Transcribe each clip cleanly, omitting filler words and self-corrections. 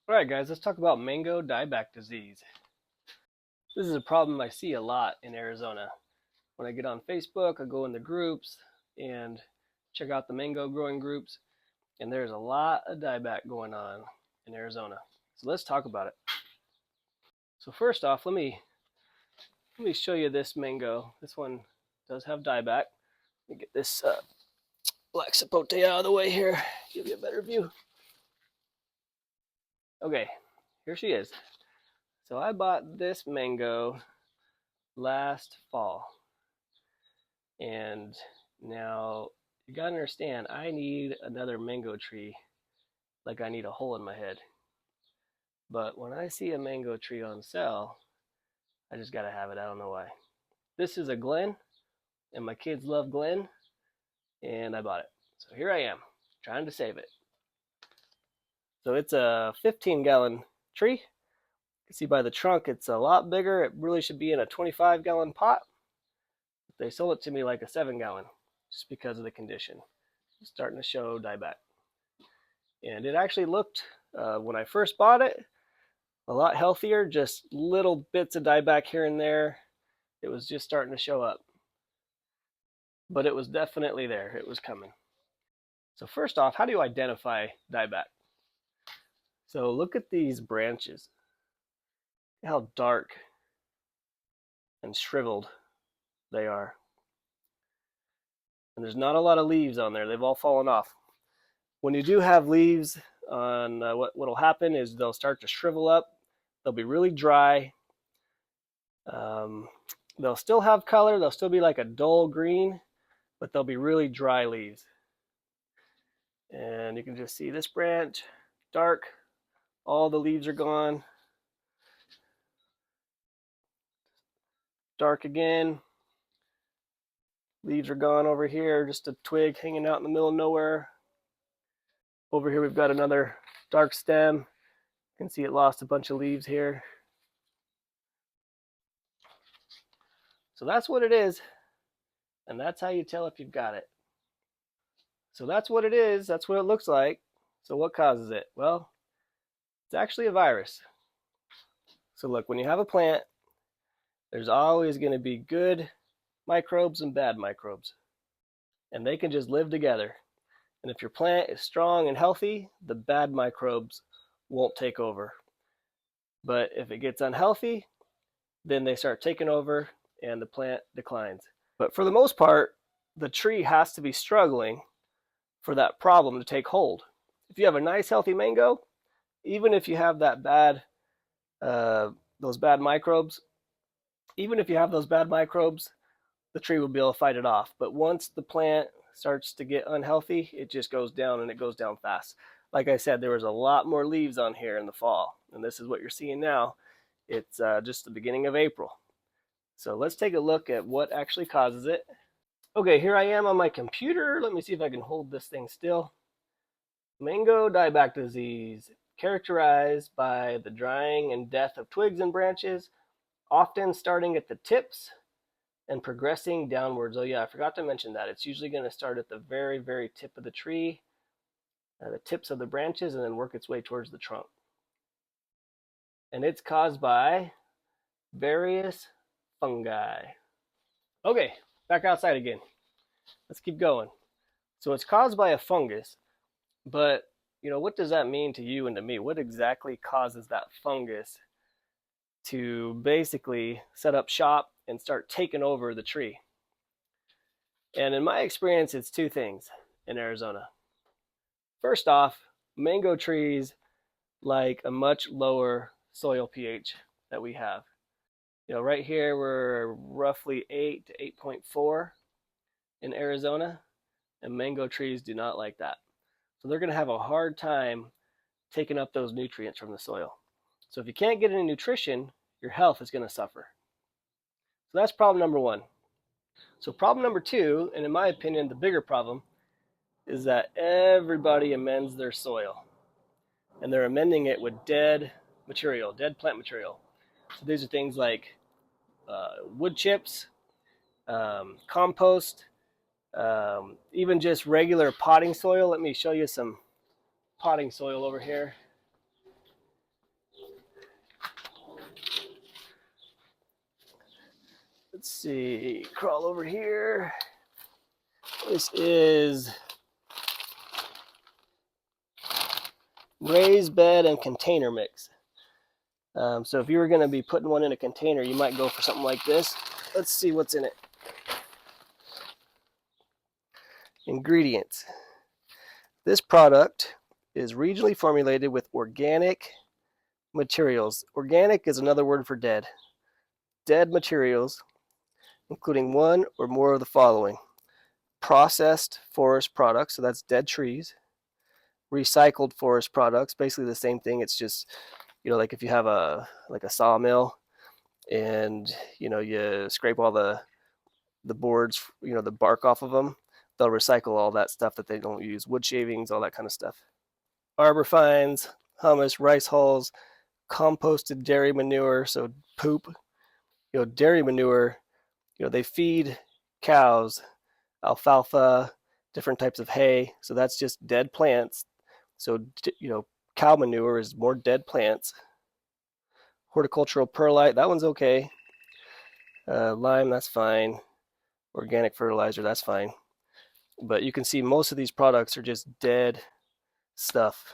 Alright guys, let's talk about mango dieback disease. This is a problem I see a lot in Arizona. When I get on Facebook, I go in the groups and check out the mango growing groups, and there's a lot of dieback going on in Arizona. So let's talk about it. So first off, let me show you this mango. This one does have dieback. Let me get this black sapote out of the way here, give you a better view. Okay, here she is. So I bought this mango last fall, and now you gotta understand, I need another mango tree like I need a hole in my head. But when I see a mango tree on sale, I just gotta have it. I don't know why. This is a Glen, and my kids love Glen, and I bought it. So here I am, trying to save it. So it's a 15-gallon tree. You can see by the trunk it's a lot bigger. It really should be in a 25-gallon pot. They sold it to me like a 7-gallon just because of the condition. It's starting to show dieback. And it actually looked, when I first bought it, a lot healthier, just little bits of dieback here and there. It was just starting to show up. But it was definitely there. It was coming. So first off, how do you identify dieback? So look at these branches. Look how dark and shriveled they are. And there's not a lot of leaves on there. They've all fallen off. When you do have leaves on, what'll happen is they'll start to shrivel up. They'll be really dry. They'll still have color. They'll still be like a dull green, but they'll be really dry leaves. And you can just see this branch, dark. All the leaves are gone. Dark again. Leaves are gone over here. Just a twig hanging out in the middle of nowhere. Over here we've got another dark stem. You can see it lost a bunch of leaves here. So that's what it is, and that's how you tell if you've got it. So that's what it is, that's what it looks like. So what causes it? Well, it's actually a virus. So look, when you have a plant, there's always going to be good microbes and bad microbes, and they can just live together. And if your plant is strong and healthy, the bad microbes won't take over. But if it gets unhealthy, then they start taking over and the plant declines. But for the most part, the tree has to be struggling for that problem to take hold. If you have a nice healthy mango, even if you have that bad, those bad microbes, even if you have those bad microbes, the tree will be able to fight it off. But once the plant starts to get unhealthy, it just goes down, and it goes down fast. Like I said, there was a lot more leaves on here in the fall, and this is what you're seeing now. It's just the beginning of April. So let's take a look at what actually causes it. Okay, here I am on my computer. Let me see if I can hold this thing still. Mango dieback disease, characterized by the drying and death of twigs and branches, often starting at the tips and progressing downwards. Oh yeah, I forgot to mention that. It's usually going to start at the very, very tip of the tree, the tips of the branches, and then work its way towards the trunk. And it's caused by various fungi. Okay, back outside again. Let's keep going. So it's caused by a fungus, but what does that mean to you and to me? What exactly causes that fungus to basically set up shop and start taking over the tree? And in my experience, it's two things in Arizona. First off, mango trees like a much lower soil pH that we have. Right here we're roughly 8 to 8.4 in Arizona, and mango trees do not like that. So they're going to have a hard time taking up those nutrients from the soil. So if you can't get any nutrition, your health is going to suffer. So that's problem number one. So problem number two, and in my opinion the bigger problem, is that everybody amends their soil, and they're amending it with dead material, dead plant material. So these are things like wood chips, compost, even just regular potting soil. Let me show you some potting soil over here. let's see, crawl over here. This is raised bed and container mix. So if you were going to be putting one in a container, you might go for something like this. Let's see what's in it. Ingredients. This product is regionally formulated with organic materials. Organic is another word for dead. Dead materials, including one or more of the following: processed forest products, so that's dead trees; recycled forest products, basically the same thing. It's just, like if you have a sawmill and you scrape all the boards, the bark off of them, they'll recycle all that stuff that they don't use, wood shavings, all that kind of stuff. Arbor fines, humus, rice hulls, composted dairy manure, so poop. Dairy manure, they feed cows alfalfa, different types of hay, so that's just dead plants. So cow manure is more dead plants. Horticultural perlite, that one's okay. Lime, that's fine. Organic fertilizer, that's fine. But you can see most of these products are just dead stuff.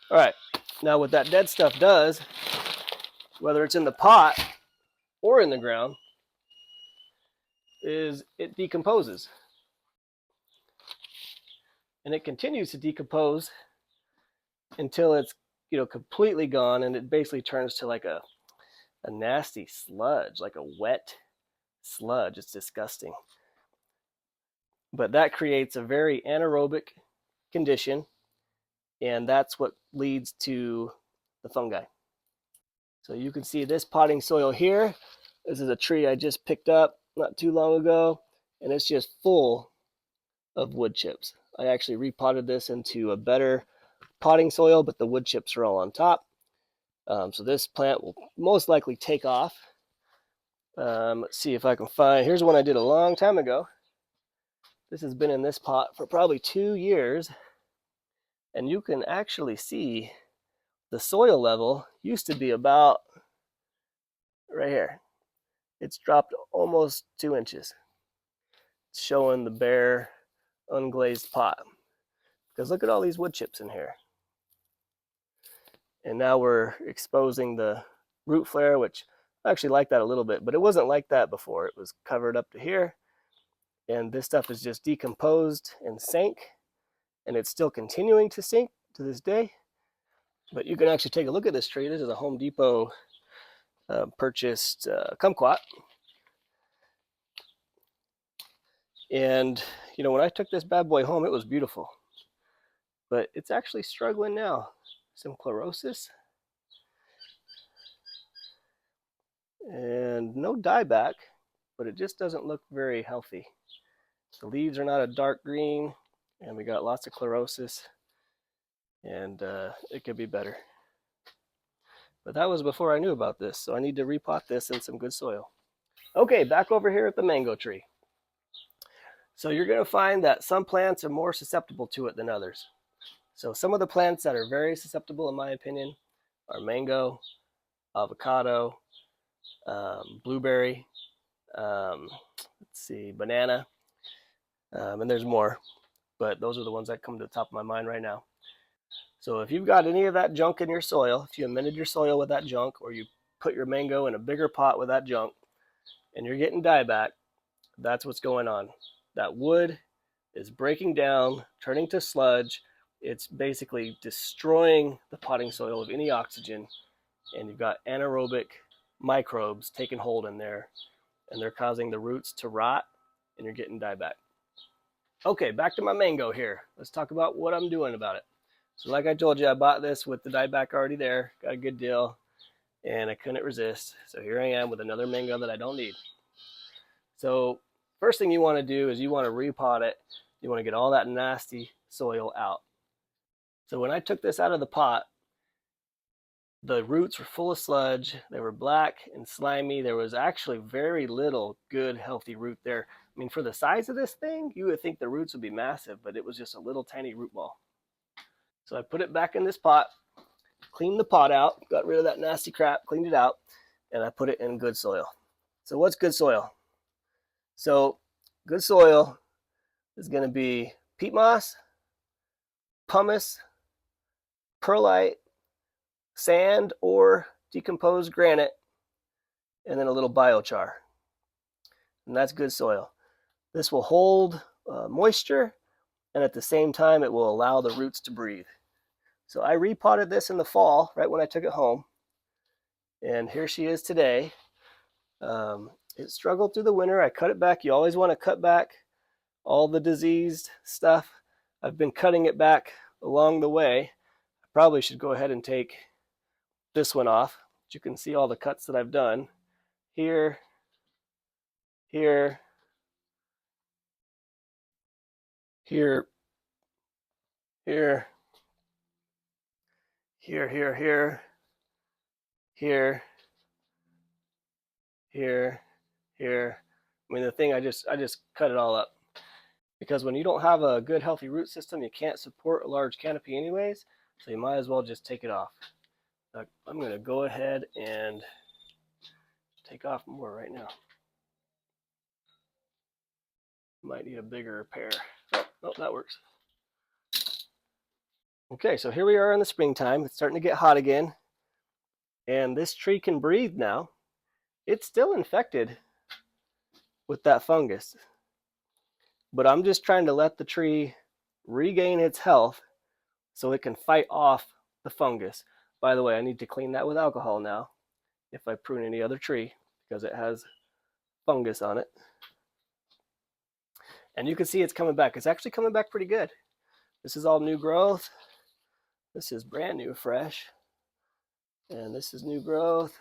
All right, now what that dead stuff does, whether it's in the pot or in the ground, is it decomposes. And it continues to decompose until it's completely gone, and it basically turns to like a nasty sludge, like a wet sludge. It's disgusting. But that creates a very anaerobic condition, and that's what leads to the fungi. So you can see this potting soil here. This is a tree I just picked up not too long ago, and it's just full of wood chips. I actually repotted this into a better potting soil, but the wood chips are all on top. So this plant will most likely take off. Let's see if I can find, here's one I did a long time ago. This has been in this pot for probably 2 years, and you can actually see the soil level used to be about right here. It's dropped almost 2 inches. It's showing the bare, unglazed pot. Because look at all these wood chips in here. And now we're exposing the root flare, which I actually like that a little bit, but it wasn't like that before. It was covered up to here, and this stuff is just decomposed and sank, and it's still continuing to sink to this day. But you can actually take a look at this tree. This is a Home Depot purchased kumquat. And when I took this bad boy home, it was beautiful, but it's actually struggling now. Some chlorosis and no dieback, but it just doesn't look very healthy. The leaves are not a dark green, and we got lots of chlorosis, and it could be better. But that was before I knew about this, so I need to repot this in some good soil. Okay, back over here at the mango tree. So you're going to find that some plants are more susceptible to it than others. So some of the plants that are very susceptible, in my opinion, are mango, avocado, blueberry, let's see, banana, and there's more, but those are the ones that come to the top of my mind right now. So if you've got any of that junk in your soil, if you amended your soil with that junk, or you put your mango in a bigger pot with that junk, and you're getting dieback, that's what's going on. That wood is breaking down, turning to sludge. It's basically destroying the potting soil of any oxygen, and you've got anaerobic microbes taking hold in there, and they're causing the roots to rot, and you're getting dieback. Okay, back to my mango here. Let's talk about what I'm doing about it. So like I told you, I bought this with the dieback already there, got a good deal, and I couldn't resist. So here I am with another mango that I don't need. So first thing you want to do is you want to repot it. You want to get all that nasty soil out. So when I took this out of the pot, the roots were full of sludge. They were black and slimy. There was actually very little good, healthy root there. I mean, for the size of this thing, you would think the roots would be massive, but it was just a little tiny root ball. So I put it back in this pot, cleaned the pot out, got rid of that nasty crap, cleaned it out, and I put it in good soil. So what's good soil? So good soil is going to be peat moss, pumice, perlite, sand or decomposed granite, and then a little biochar. And that's good soil. This will hold moisture, and at the same time it will allow the roots to breathe. So I repotted this in the fall, right when I took it home, and here she is today. It struggled through the winter. I cut it back. You always want to cut back all the diseased stuff. I've been cutting it back along the way. I probably should go ahead and take this one off. But you can see all the cuts that I've done here, here, here, here, here, here, here, here, here. I mean, the thing, I just cut it all up, because when you don't have a good healthy root system, you can't support a large canopy anyways, so you might as well just take it off. I'm going to go ahead and take off more right now. Might need a bigger pair. Oh, that works. Okay, so here we are in the springtime. It's starting to get hot again, and this tree can breathe now. It's still infected with that fungus, but I'm just trying to let the tree regain its health so it can fight off the fungus. By the way, I need to clean that with alcohol now if I prune any other tree, because it has fungus on it. And you can see it's coming back. It's actually coming back pretty good. This is all new growth. This is brand new, fresh. And this is new growth.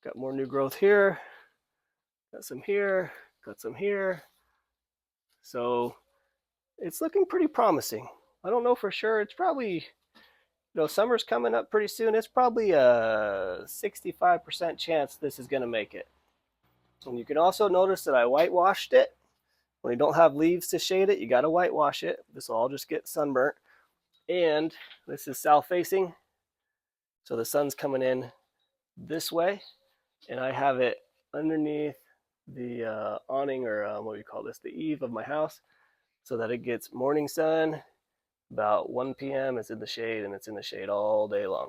Got more new growth here. Got some here. Got some here. So it's looking pretty promising. I don't know for sure. It's probably, summer's coming up pretty soon. It's probably a 65% chance this is going to make it. And you can also notice that I whitewashed it. When you don't have leaves to shade it, you got to whitewash it. This will all just get sunburnt. And this is south facing, so the sun's coming in this way, and I have it underneath the awning, or what do you call this, the eave of my house, so that it gets morning sun. About 1 p.m. it's in the shade, and it's in the shade all day long.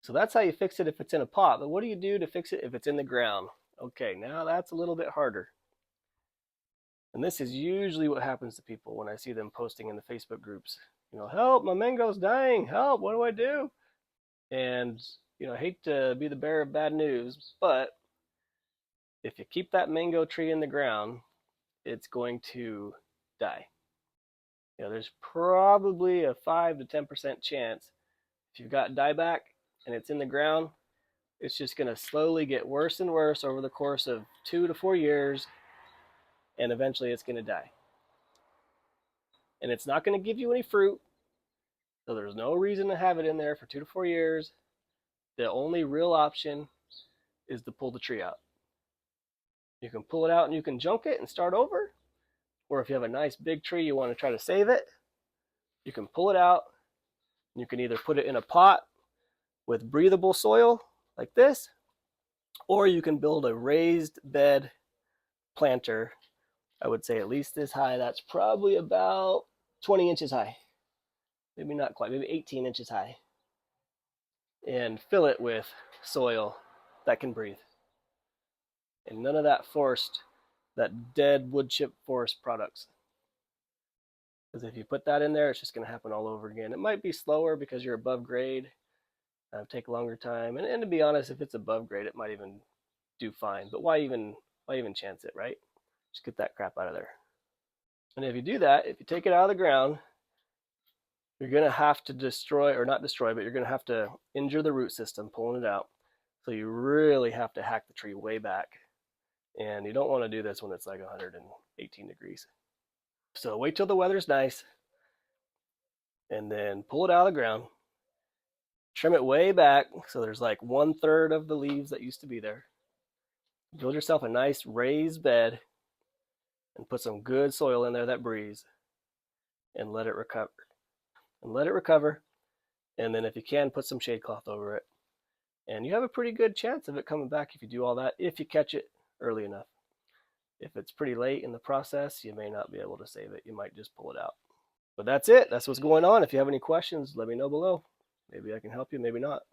So that's how you fix it if it's in a pot. But what do you do to fix it if it's in the ground? Okay, now that's a little bit harder. And this is usually what happens to people when I see them posting in the Facebook groups. Help, my mango's dying. Help, what do I do? And, I hate to be the bearer of bad news, but if you keep that mango tree in the ground, it's going to die. There's probably a 5 to 10% chance, if you've got dieback and it's in the ground, it's just going to slowly get worse and worse over the course of 2 to 4 years, and eventually it's going to die. And it's not going to give you any fruit, so there's no reason to have it in there for 2 to 4 years. The only real option is to pull the tree out. You can pull it out and you can junk it and start over. Or if you have a nice big tree, you want to try to save it, you can pull it out. You can either put it in a pot with breathable soil like this, or you can build a raised bed planter. I would say at least this high. That's probably about 20 inches high. Maybe not quite, maybe 18 inches high. And fill it with soil that can breathe. And none of that dead wood chip forest products. Because if you put that in there, it's just going to happen all over again. It might be slower because you're above grade. Take a longer time. And to be honest, if it's above grade, it might even do fine. But why even chance it, right? Just get that crap out of there. And if you do that, if you take it out of the ground, you're going to have to destroy, or not destroy, but you're going to have to injure the root system, pulling it out. So you really have to hack the tree way back. And you don't want to do this when it's like 118 degrees. So wait till the weather's nice, and then pull it out of the ground. Trim it way back so there's like 1/3 of the leaves that used to be there. Build yourself a nice raised bed and put some good soil in there that breathes, and let it recover. And then if you can, put some shade cloth over it. And you have a pretty good chance of it coming back if you do all that, if you catch it early enough. If it's pretty late in the process, you may not be able to save it. You might just pull it out. But that's it. That's what's going on. If you have any questions, let me know below. Maybe I can help you, maybe not.